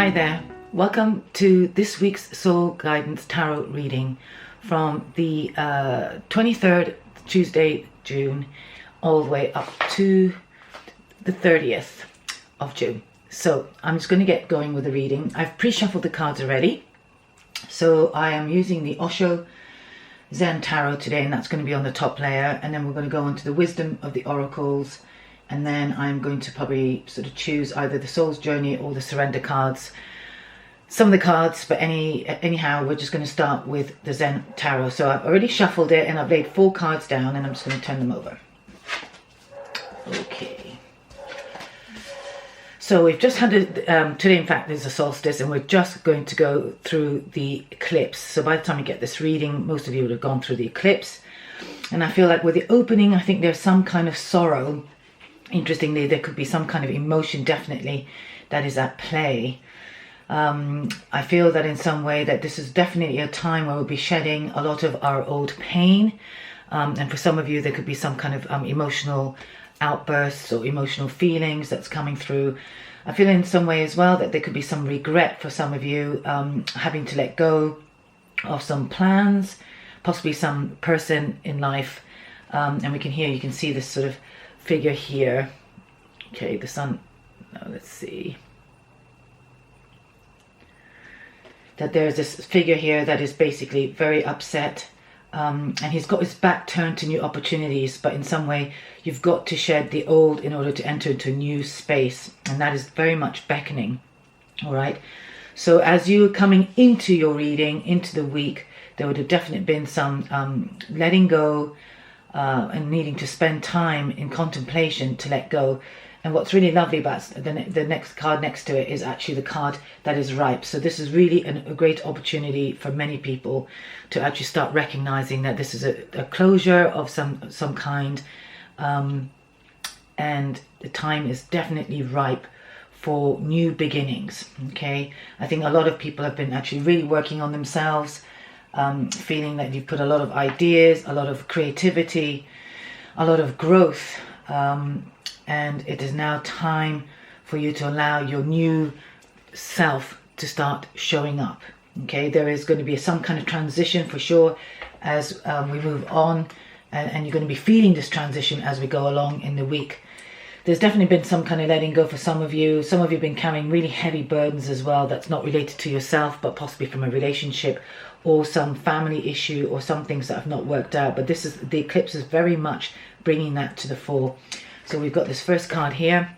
Hi there, welcome to this week's Soul Guidance Tarot reading from the 23rd Tuesday, June, all the way up to the 30th of June. So I'm just going to get going with the reading. I've pre-shuffled the cards already. So I am using the Osho Zen Tarot today, and that's going to be on the top layer. And then we're going to go on to the Wisdom of the Oracles. And then I'm going to probably sort of choose either the Soul's Journey or the Surrender cards. Some of the cards, but anyhow, we're just going to start with the Zen Tarot. So I've already shuffled it and I've laid 4 cards down, and I'm just going to turn them over. Okay. So we've just had today, in fact, there's a solstice, and we're just going to go through the eclipse. So by the time you get this reading, most of you would have gone through the eclipse. And I feel like with the opening, I think there's some kind of sorrow. Interestingly, there could be some kind of emotion, definitely, that is at play. I feel that in some way that this is definitely a time where we'll be shedding a lot of our old pain. And for some of you, there could be some kind of emotional outbursts or emotional feelings that's coming through. I feel in some way as well that there could be some regret for some of you, having to let go of some plans, possibly some person in life. And you can see this sort of figure here. Okay, the sun, let's see. That there's this figure here that is basically very upset, and he's got his back turned to new opportunities, but in some way you've got to shed the old in order to enter into a new space, and that is very much beckoning. All right, so as you're coming into your reading, into the week, there would have definitely been some letting go, and needing to spend time in contemplation to let go. And what's really lovely about the next card next to it is actually the card that is ripe. So this is really a great opportunity for many people to actually start recognizing that this is a closure of some kind, and the time is definitely ripe for new beginnings. Okay, I think a lot of people have been actually really working on themselves, feeling that you've put a lot of ideas, a lot of creativity, a lot of growth, and it is now time for you to allow your new self to start showing up. Okay, there is going to be some kind of transition for sure as we move on, and you're going to be feeling this transition as we go along in the week. There's definitely been some kind of letting go for some of you. Some of you have been carrying really heavy burdens as well, that's not related to yourself, but possibly from a relationship or some family issue or some things that have not worked out. But the eclipse is very much bringing that to the fore. So we've got this first card here,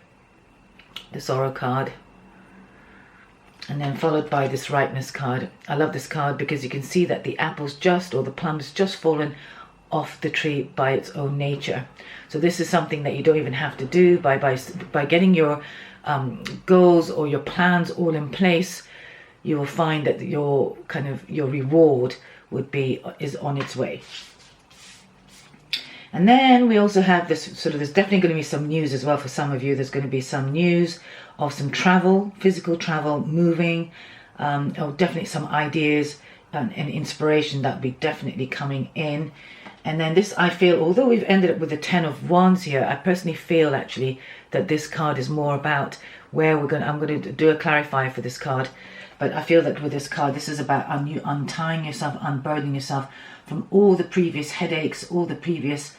the Sorrow card, and then followed by this Ripeness card. I love this card because you can see that the apple's or the plum's just fallen off the tree by its own nature. So this is something that you don't even have to do by getting your goals or your plans all in place. You will find that your reward is on its way. And then we also have this there's definitely going to be some news as well for some of you. There's going to be some news of some travel, physical travel, moving, or definitely some ideas and inspiration that will be definitely coming in. And then this, I feel, although we've ended up with the 10 of Wands here, I personally feel actually that this card is more about where I'm going to do a clarifier for this card. But I feel that with this card, this is about untying yourself, unburdening yourself from all the previous headaches, all the previous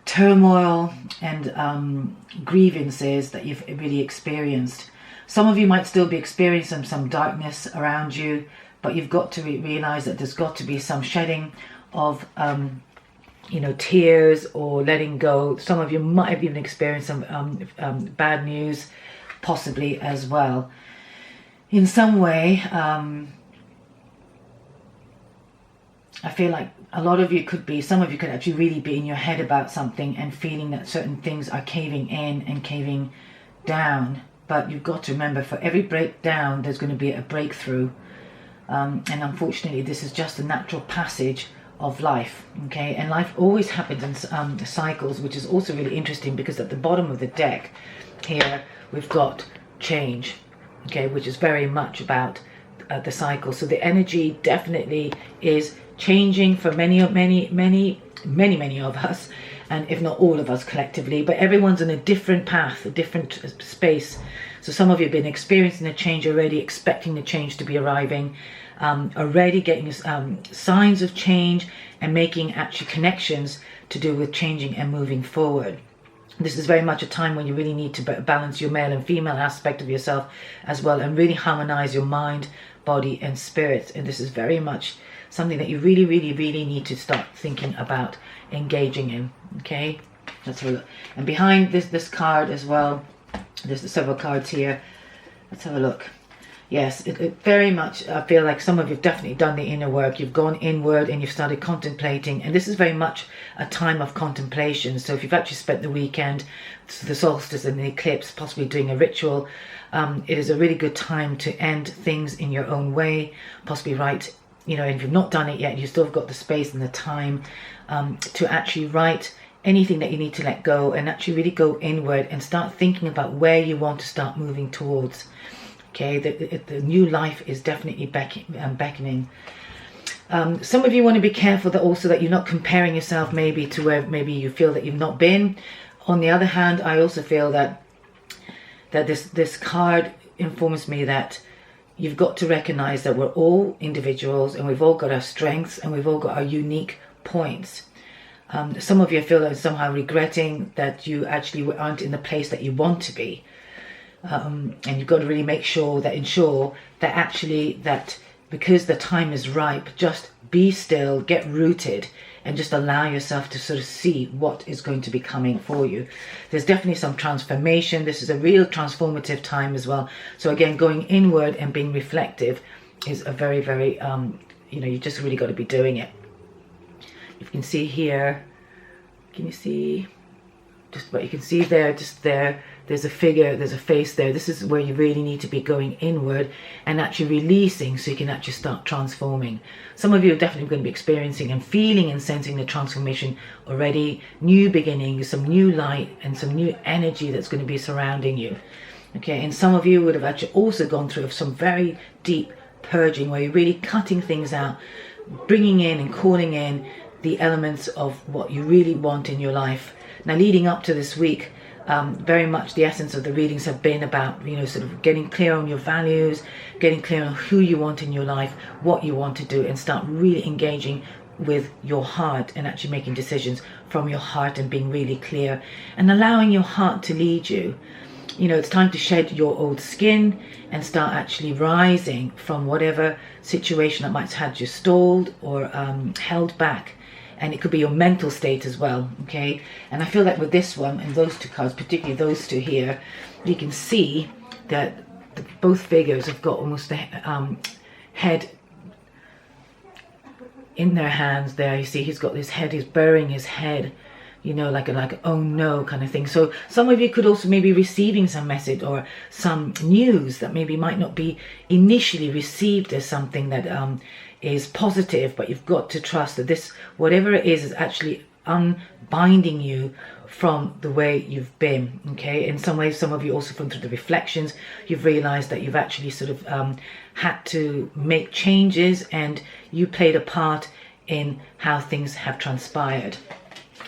turmoil and grievances that you've really experienced. Some of you might still be experiencing some darkness around you, but you've got to realize that there's got to be some shedding of tears or letting go. Some of you might have even experienced some bad news, possibly as well. In some way, I feel like some of you could actually really be in your head about something and feeling that certain things are caving in and caving down. But you've got to remember, for every breakdown, there's going to be a breakthrough. And unfortunately, this is just a natural passage of life. Okay, and life always happens in cycles, which is also really interesting because at the bottom of the deck here, we've got change. Okay, which is very much about the cycle. So the energy definitely is changing for many of us, and if not all of us collectively, but everyone's in a different path, a different space. So some of you have been experiencing a change already, expecting the change to be arriving, already getting signs of change and making actually connections to do with changing and moving forward. This is very much a time when you really need to balance your male and female aspect of yourself as well, and really harmonize your mind, body and spirit. And this is very much something that you really, really, really need to start thinking about engaging in. Okay, let's have a look. And behind this card as well, there's several cards here. Let's have a look. Yes, it very much, I feel like some of you have definitely done the inner work. You've gone inward and you've started contemplating. And this is very much a time of contemplation. So if you've actually spent the weekend, the solstice and the eclipse, possibly doing a ritual, it is a really good time to end things in your own way, possibly write, you know, if you've not done it yet, you've still got the space and the time to actually write anything that you need to let go, and actually really go inward and start thinking about where you want to start moving towards. Okay, the new life is definitely beckoning. Some of you want to be careful that also that you're not comparing yourself maybe to where maybe you feel that you've not been. On the other hand, I also feel that this card informs me that you've got to recognize that we're all individuals and we've all got our strengths and we've all got our unique points. Some of you feel like somehow regretting that you actually aren't in the place that you want to be. And you've got to really ensure that actually that because the time is ripe, just be still, get rooted, and just allow yourself to sort of see what is going to be coming for you. There's definitely some transformation. This is a real transformative time as well. So again, going inward and being reflective is a very, very, you know, you just really got to be doing it. You can see here, can you see? Just what you can see there, just there, there's a figure, there's a face there. This is where you really need to be going inward and actually releasing so you can actually start transforming. Some of you are definitely going to be experiencing and feeling and sensing the transformation already. New beginnings, some new light and some new energy that's going to be surrounding you. Okay, and some of you would have actually also gone through some very deep purging where you're really cutting things out, bringing in and calling in the elements of what you really want in your life. Now, leading up to this week, very much the essence of the readings have been about, you know, sort of getting clear on your values, getting clear on who you want in your life, what you want to do, and start really engaging with your heart and actually making decisions from your heart and being really clear and allowing your heart to lead you. You know, it's time to shed your old skin and start actually rising from whatever situation that might have had you stalled or held back. And it could be your mental state as well, okay? And I feel like with this one and those two cards, particularly those two here, you can see that both figures have got almost the head in their hands there. You see he's got his head, he's burying his head, you know, like a oh no kind of thing. So some of you could also maybe be receiving some message or some news that maybe might not be initially received as something that is positive, but you've got to trust that this, whatever it is actually unbinding you from the way you've been. Okay, in some ways, some of you also from through the reflections, you've realized that you've actually sort of had to make changes and you played a part in how things have transpired.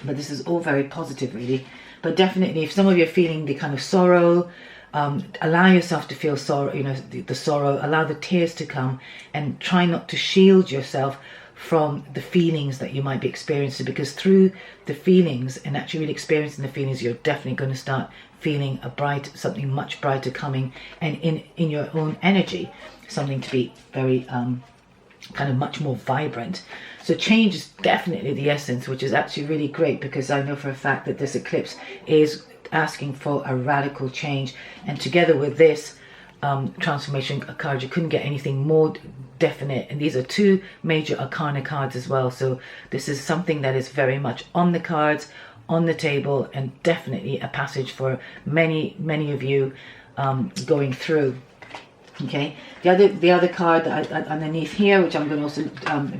But this is all very positive, really. But definitely, if some of you are feeling the kind of sorrow, allow yourself to feel sorrow, you know, the sorrow, allow the tears to come, and try not to shield yourself from the feelings that you might be experiencing, because through the feelings and actually really experiencing the feelings, you're definitely going to start feeling something much brighter coming, and in your own energy, something to be very kind of much more vibrant. So change is definitely the essence, which is actually really great, because I know for a fact that this eclipse is asking for a radical change, and together with this transformation card, you couldn't get anything more definite. And these are two major arcana cards as well, so this is something that is very much on the cards, on the table, and definitely a passage for many of you going through. Okay, the other card that underneath here, which I'm going to also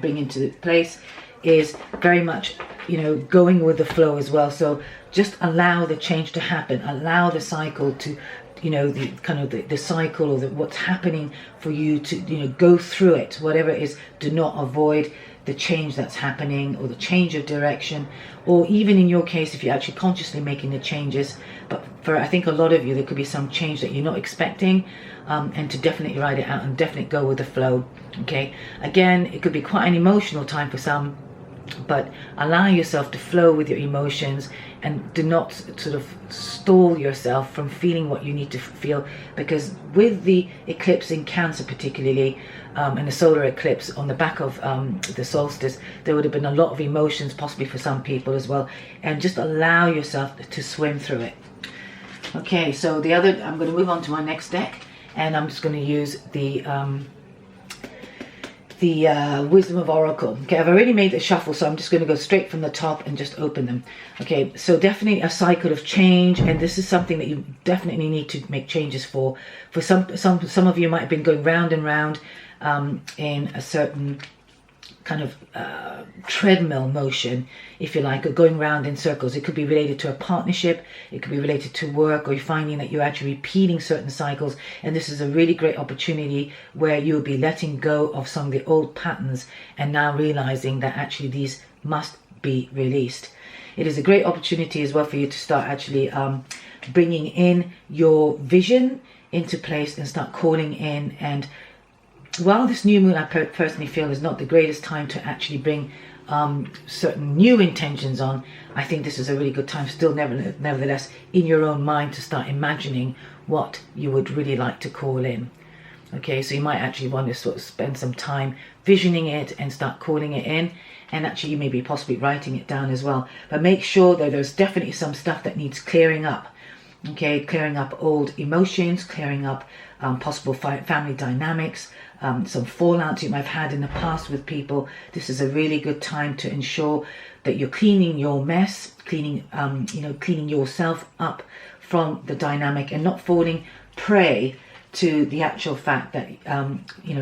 bring into place, is very much, you know, going with the flow as well. So just allow the change to happen, allow the cycle to, you know, the kind of the cycle or what's happening for you to, you know, go through it, whatever it is. Do not avoid, the change that's happening, or the change of direction, or even in your case, if you're actually consciously making the changes. But for, I think, a lot of you, there could be some change that you're not expecting, and to definitely write it out and definitely go with the flow. Okay, again, it could be quite an emotional time for some, but allow yourself to flow with your emotions, and do not sort of stall yourself from feeling what you need to feel, because with the eclipse in Cancer particularly, and the solar eclipse on the back of the solstice, there would have been a lot of emotions possibly for some people as well, and just allow yourself to swim through it. Okay, so I'm going to move on to my next deck, and I'm just going to use the Wisdom of Oracle. Okay, I've already made the shuffle, so I'm just going to go straight from the top and just open them. Okay, so definitely a cycle of change, and this is something that you definitely need to make changes for. For some of you might have been going round and round in a certain kind of treadmill motion, if you like, or going round in circles. It could be related to a partnership, it could be related to work, or you're finding that you're actually repeating certain cycles, and this is a really great opportunity where you'll be letting go of some of the old patterns and now realizing that actually these must be released. It is a great opportunity as well for you to start actually bringing in your vision into place and start calling in. And while this new moon, I personally feel, is not the greatest time to actually bring certain new intentions on, I think this is a really good time still, nevertheless, in your own mind, to start imagining what you would really like to call in. Okay, so you might actually want to sort of spend some time visioning it and start calling it in, and actually you may be possibly writing it down as well. But make sure that there's definitely some stuff that needs clearing up. Okay, clearing up old emotions, clearing up possible family dynamics, some fallout you might have had in the past with people. This is a really good time to ensure that you're cleaning your mess, cleaning yourself up from the dynamic, and not falling prey to the actual fact that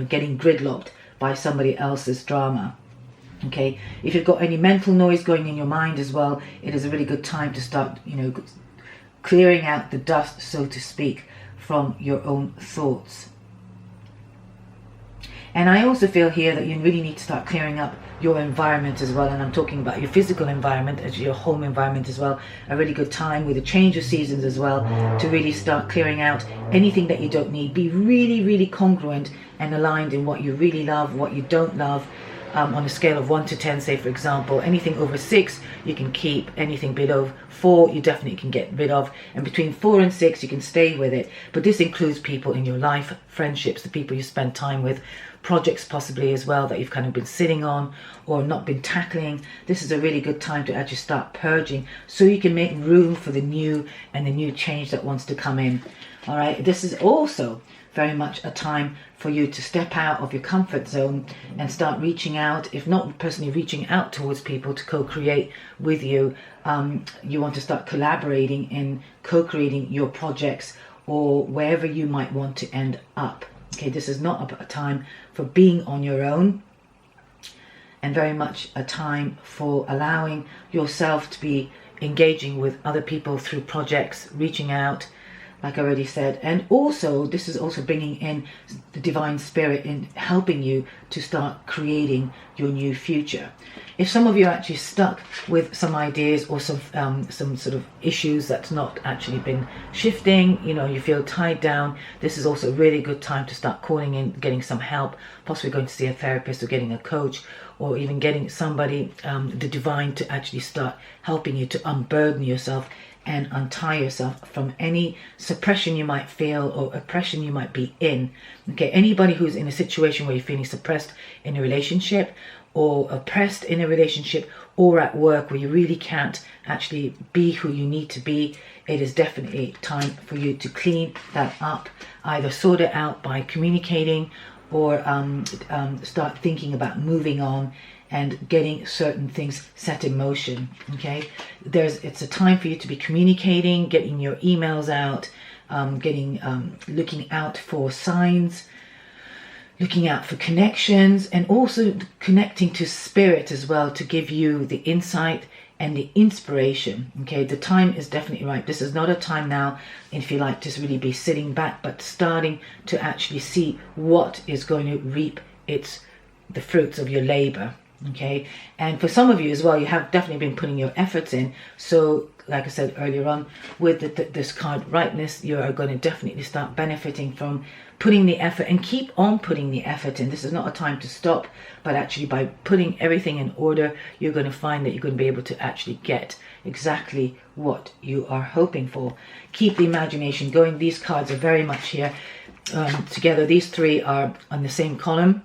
getting gridlocked by somebody else's drama. Okay, if you've got any mental noise going in your mind as well, it is a really good time to start clearing out the dust, so to speak, from your own thoughts. And I also feel here that you really need to start clearing up your environment as well, and I'm talking about your physical environment, as your home environment as well. A really good time with a change of seasons as well, to really start clearing out anything that you don't need. Be really, really congruent and aligned in what you really love, what you don't love. On a scale of 1 to 10, say for example, anything over 6 you can keep, anything below 4 you definitely can get rid of, and between 4 and 6 you can stay with it. But this includes people in your life, friendships, the people you spend time with, projects possibly as well that you've kind of been sitting on or not been tackling. This is a really good time to actually start purging, so you can make room for the new and the new change that wants to come in. All right, this is also very much a time for you to step out of your comfort zone and start reaching out, if not personally reaching out towards people to co-create with you. You want to start collaborating in co-creating your projects, or wherever you might want to end up. Okay, this is not a time for being on your own, and very much a time for allowing yourself to be engaging with other people through projects, reaching out, like I already said. And also, this is also bringing in the divine spirit in helping you to start creating your new future. If some of you are actually stuck with some ideas or some sort of issues that's not actually been shifting, you feel tied down, this is also a really good time to start calling in, getting some help, possibly going to see a therapist or getting a coach, or even getting somebody, the divine, to actually start helping you to unburden yourself and untie yourself from any suppression you might feel or oppression you might be in. Okay, anybody who's in a situation where you're feeling suppressed in a relationship, or oppressed in a relationship, or at work where you really can't actually be who you need to be, it is definitely time for you to clean that up. Either sort it out by communicating, or start thinking about moving on and getting certain things set in motion. Okay, it's a time for you to be communicating, getting your emails out, looking out for signs, looking out for connections, and also connecting to spirit as well, to give you the insight and the inspiration. Okay, the time is definitely right. This is not a time now, if you like, to really be sitting back, but starting to actually see what is going to reap the fruits of your labor. Okay, and for some of you as well, you have definitely been putting your efforts in. So like I said earlier on, with this card ripeness, you are going to definitely start benefiting from putting the effort, and keep on putting the effort in. This is not a time to stop, but actually by putting everything in order, you're going to find that you're going to be able to actually get exactly what you are hoping for. Keep the imagination going. These cards are very much here together. These three are on the same column.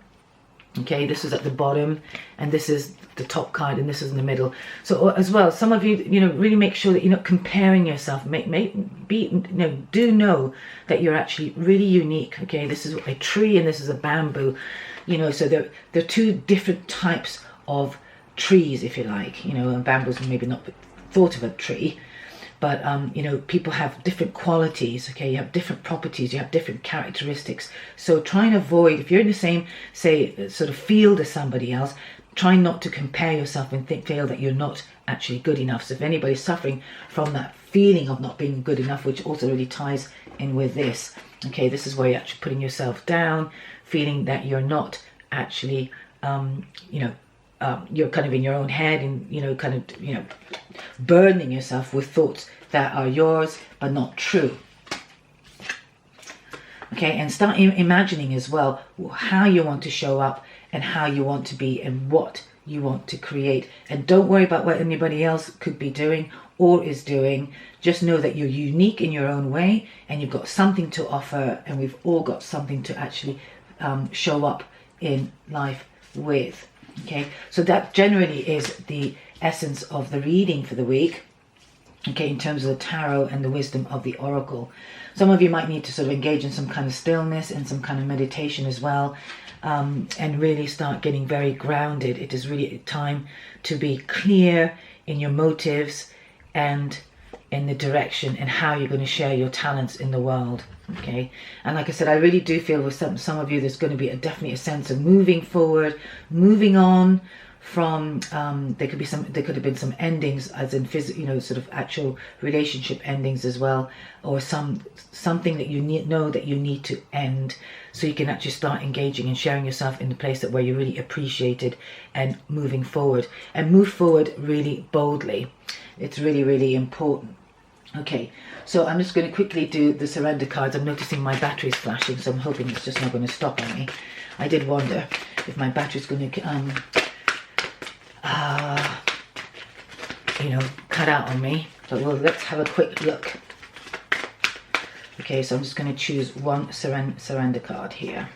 Okay, this is at the bottom, and this is the top card, and this is in the middle. So as well, some of you, really make sure that you're not comparing yourself. Do know that you're actually really unique. Okay, this is a tree and this is a bamboo. So they're two different types of trees, if you like. And bamboos maybe not thought of a tree, but people have different qualities. Okay, you have different properties, you have different characteristics. So try and avoid, if you're in the same, say, sort of field as somebody else, try not to compare yourself and feel that you're not actually good enough. So if anybody's suffering from that feeling of not being good enough, which also really ties in with this, okay, this is where you're actually putting yourself down, feeling that you're not actually, you're kind of in your own head, and burdening yourself with thoughts that are yours but not true. Okay, and start imagining as well how you want to show up and how you want to be and what you want to create. And don't worry about what anybody else could be doing or is doing. Just know that you're unique in your own way, and you've got something to offer, and we've all got something to actually show up in life with. Okay, so that generally is the essence of the reading for the week. Okay, in terms of the tarot and the wisdom of the oracle. Some of you might need to sort of engage in some kind of stillness and some kind of meditation as well, and really start getting very grounded. It is really time to be clear in your motives and in the direction and how you're going to share your talents in the world. Okay, and like I said, I really do feel with some of you there's going to be definitely a sense of moving forward, moving on from there could have been some endings, as in sort of actual relationship endings as well, or something that you know that you need to end, so you can actually start engaging and sharing yourself in the place where you're really appreciated, and moving forward, and move forward really boldly. It's really, really important. Okay, so I'm just going to quickly do the surrender cards. I'm noticing my battery's flashing, so I'm hoping it's just not going to stop on me. I did wonder if my battery's going to cut out on me, but let's have a quick look. Okay, so I'm just going to choose one surrender card here.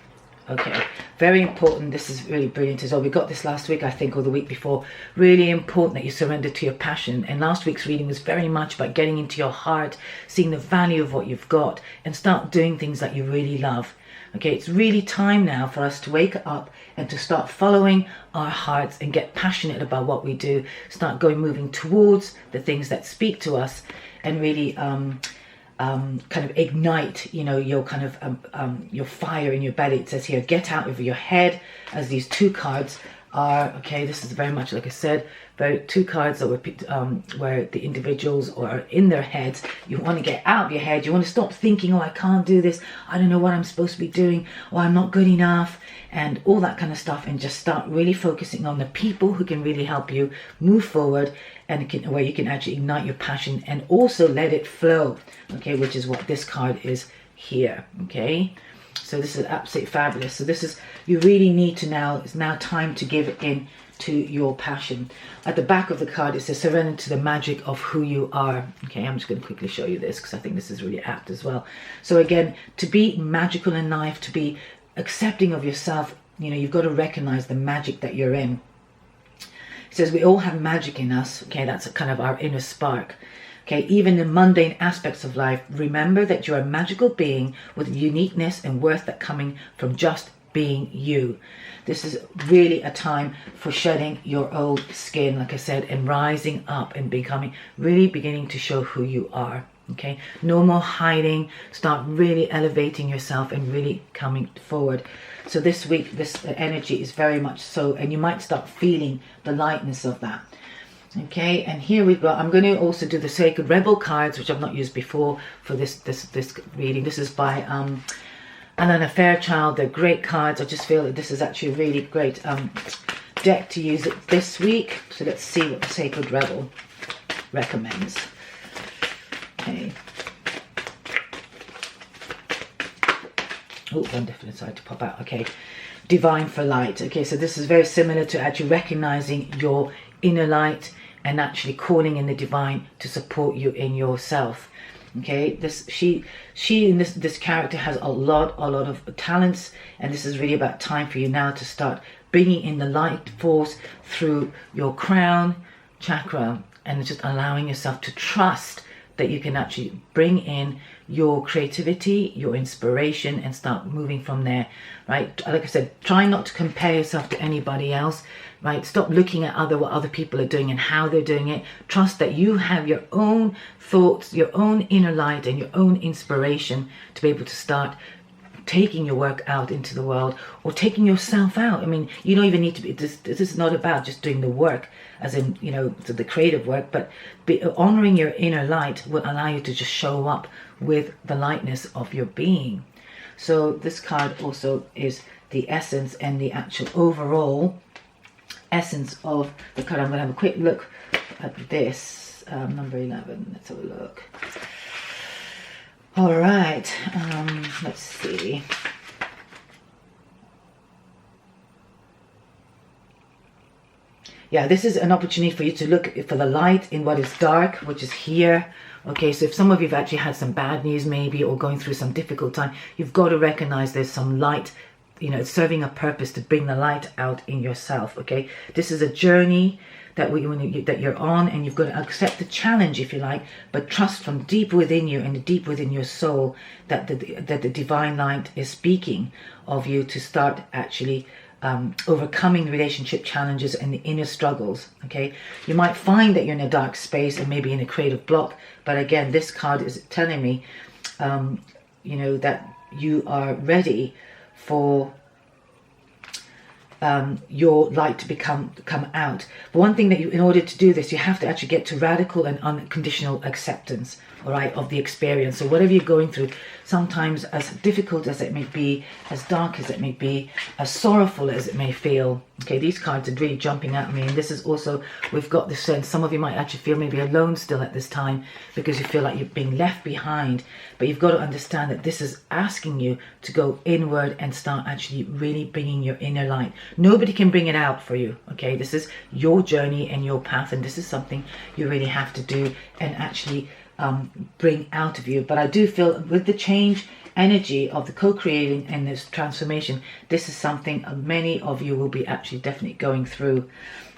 Okay, very important. This is really brilliant as well. We got this last week, I think, or the week before. Really important that you surrender to your passion. And last week's reading was very much about getting into your heart, seeing the value of what you've got, and start doing things that you really love. Okay, it's really time now for us to wake up and to start following our hearts and get passionate about what we do. Start moving towards the things that speak to us, and really kind of ignite, your kind of your fire in your belly. It says here, get out of your head, as these two cards are. Okay, this is very much, like I said, two cards that were where the individuals are in their heads. You want to get out of your head. You want to stop thinking, oh, I can't do this, I don't know what I'm supposed to be doing, or I'm not good enough, and all that kind of stuff, and just start really focusing on the people who can really help you move forward, and where you can actually ignite your passion and also let it flow. Okay, which is what this card is here. Okay, so this is absolutely fabulous. So this is, you really need to now, it's now time to give in to your passion. At the back of the card it says, surrender to the magic of who you are. Okay, I'm just going to quickly show you this because I think this is really apt as well. So again, to be magical in life, to be accepting of yourself, you've got to recognize the magic that you're in. It says we all have magic in us. Okay, that's kind of our inner spark. Okay, even in mundane aspects of life, remember that you're a magical being with uniqueness and worth that coming from just being you. This is really a time for shedding your old skin, like I said, and rising up and really beginning to show who you are. Okay, no more hiding. Start really elevating yourself and really coming forward. So this week, this energy is very much so, and you might start feeling the lightness of that. Okay, and here we've got, I'm going to also do the Sacred Rebel cards, which I've not used before for this reading. This is by Alana Fairchild. They're great cards. I just feel that this is actually really great. deck to use it this week. So let's see what the Sacred Rebel recommends. Okay. Oh, one definitely decided to pop out. Okay. Divine for light. Okay, so this is very similar to actually recognizing your inner light and actually calling in the divine to support you in yourself. Okay, she in this character has a lot of talents, and this is really about time for you now to start bringing in the light force through your crown chakra, and just allowing yourself to trust that you can actually bring in your creativity, your inspiration, and start moving from there, right? Like I said, try not to compare yourself to anybody else, right? Stop looking at what other people are doing and how they're doing it. Trust that you have your own thoughts, your own inner light, and your own inspiration to be able to start taking your work out into the world, or taking yourself out. I mean, you don't even need to be, this is not about just doing the work, as in, you know, the creative work, but honoring your inner light will allow you to just show up with the lightness of your being. So this card also is the essence and the actual overall essence of the card. I'm going to have a quick look at this, number 11. Let's have a look. All right, let's see. Yeah, this is an opportunity for you to look for the light in what is dark, which is here. Okay, so if some of you have actually had some bad news maybe, or going through some difficult time, you've got to recognize there's some light, you know, serving a purpose to bring the light out in yourself. Okay, this is a journey that that you're on, and you've got to accept the challenge, if you like, but trust from deep within you and deep within your soul that the divine light is speaking of you to start actually overcoming relationship challenges and the inner struggles. Okay, you might find that you're in a dark space and maybe in a creative block, but again, this card is telling me, you know, that you are ready for your light to come out. But one thing that in order to do this, you have to actually get to radical and unconditional acceptance, all right, of the experience. So whatever you're going through, sometimes as difficult as it may be, as dark as it may be, as sorrowful as it may feel. Okay, these cards are really jumping at me, and this is also, we've got this sense, some of you might actually feel maybe alone still at this time because you feel like you're being left behind, but you've got to understand that this is asking you to go inward and start actually really bringing your inner light. Nobody can bring it out for you, okay? This is your journey and your path, and this is something you really have to do and actually bring out of you. But I do feel with the change energy of the co-creating and this transformation, this is something many of you will be actually definitely going through.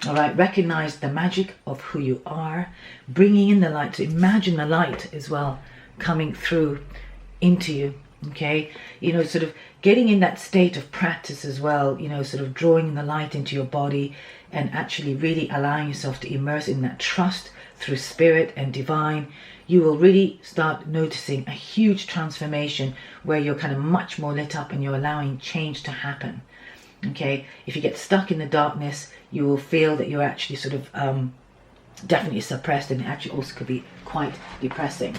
All right, recognize the magic of who you are, bringing in the light. So imagine the light as well coming through into you. Okay, you know, sort of getting in that state of practice as well, you know, sort of drawing the light into your body and actually really allowing yourself to immerse in that trust through spirit and divine. You will really start noticing a huge transformation where you're kind of much more lit up and you're allowing change to happen. Okay, if you get stuck in the darkness, you will feel that you're actually sort of definitely suppressed, and it actually also could be quite depressing.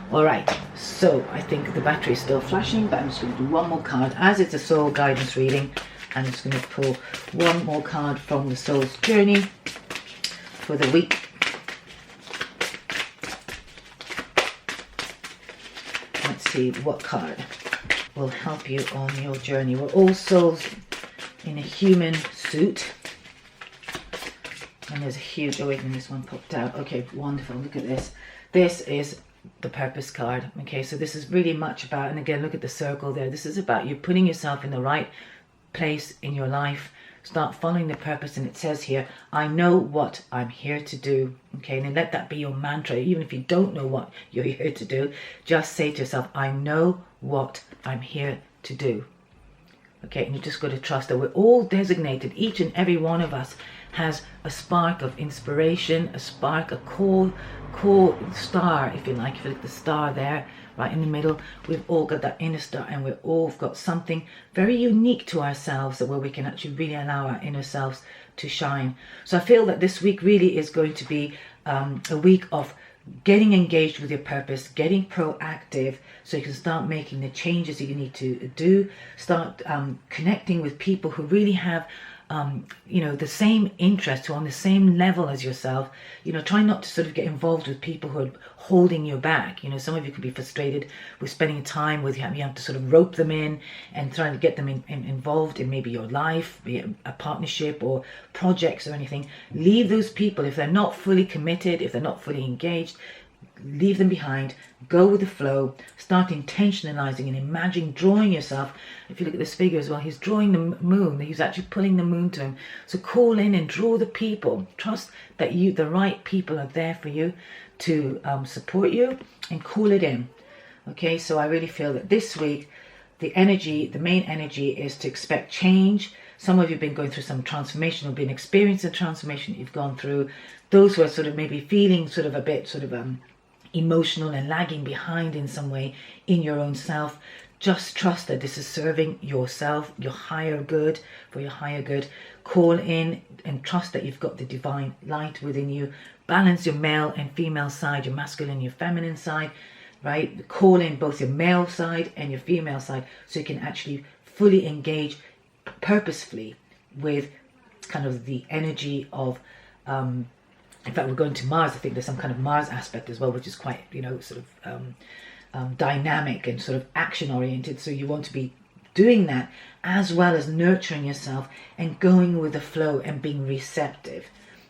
All right, so I think the battery is still flashing, but I'm just going to do one more card. As it's a soul guidance reading, I'm just going to pull one more card from the soul's journey for the week. Let's see what card will help you on your journey. We're all souls in a human suit. And there's a huge awakening. This one popped out. Okay, wonderful. Look at this. This is the purpose card. Okay, so this is really much about, and again, look at the circle there. This is about you putting yourself in the right place in your life. Start following the purpose, and it says here, I know what I'm here to do. Okay, and then let that be your mantra. Even if you don't know what you're here to do, just say to yourself, I know what I'm here to do. Okay, and you just got to trust that we're all designated. Each and every one of us has a spark of inspiration, a spark, a core star, if you like. If you look at the star there, right in the middle, we've all got that inner star, and we've all got something very unique to ourselves where we can actually really allow our inner selves to shine. So I feel that this week really is going to be a week of getting engaged with your purpose, getting proactive, so you can start making the changes that you need to do, start connecting with people who really have you know, the same interest, who are on the same level as yourself. You know, try not to sort of get involved with people who are holding you back. You know, some of you could be frustrated with spending time with, you have to sort of rope them in and trying to get them involved in maybe your life, be it a partnership or projects or anything. Leave those people. If they're not fully committed, if they're not fully engaged, leave them behind. Go with the flow. Start intentionalizing and imagining, drawing yourself. If you look at this figure as well, he's drawing the moon. He's actually pulling the moon to him. So call in and draw the people. Trust that the right people are there for you to support you, and call it in. Okay, so I really feel that this week the main energy is to expect change. Some of you have been going through some transformation, or been experiencing transformation that you've gone through. Those who are sort of maybe feeling sort of a bit sort of emotional and lagging behind in some way in your own self, just trust that this is serving yourself, your higher good, for your higher good. Call in and trust that you've got the divine light within you. Balance your male and female side, your masculine and your feminine side, right? Call in both your male side and your female side, so you can actually fully engage purposefully with kind of the energy of in fact, we're going to Mars. I think there's some kind of Mars aspect as well, which is quite, you know, sort of dynamic and sort of action oriented. So you want to be doing that, as well as nurturing yourself and going with the flow and being receptive.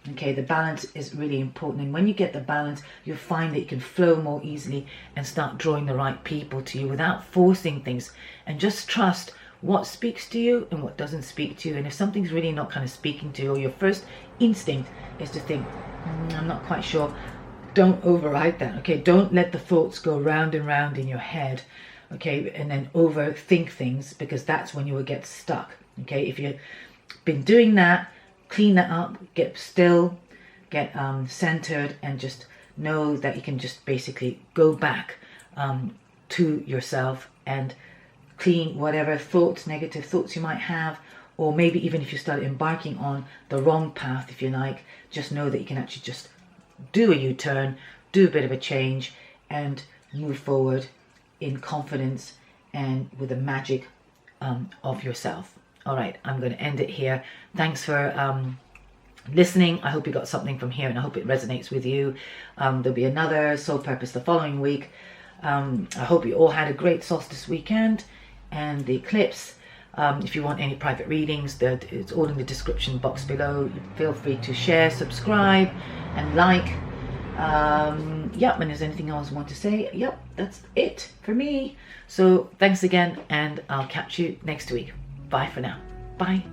Okay, the balance is really important. And when you get the balance, you'll find that you can flow more easily and start drawing the right people to you without forcing things. And just trust what speaks to you and what doesn't speak to you. And if something's really not kind of speaking to you, or your first instinct is to think, I'm not quite sure, don't override that. Okay, don't let the thoughts go round and round in your head, okay, and then overthink things, because that's when you will get stuck. Okay, if you've been doing that, clean that up, get still, get centered, and just know that you can just basically go back to yourself and clean whatever thoughts, negative thoughts you might have, or maybe even if you start embarking on the wrong path, if you like, just know that you can actually just do a U-turn, do a bit of a change, and move forward in confidence and with the magic of yourself. All right, I'm going to end it here. Thanks for listening. I hope you got something from here, and I hope it resonates with you. There'll be another Soul Purpose the following week. I hope you all had a great solstice weekend and the eclipse. If you want any private readings, it's all in the description box below. Feel free to share, subscribe, and like. Yep, and there's anything else I want to say? Yep, that's it for me. So thanks again, and I'll catch you next week. Bye for now. Bye.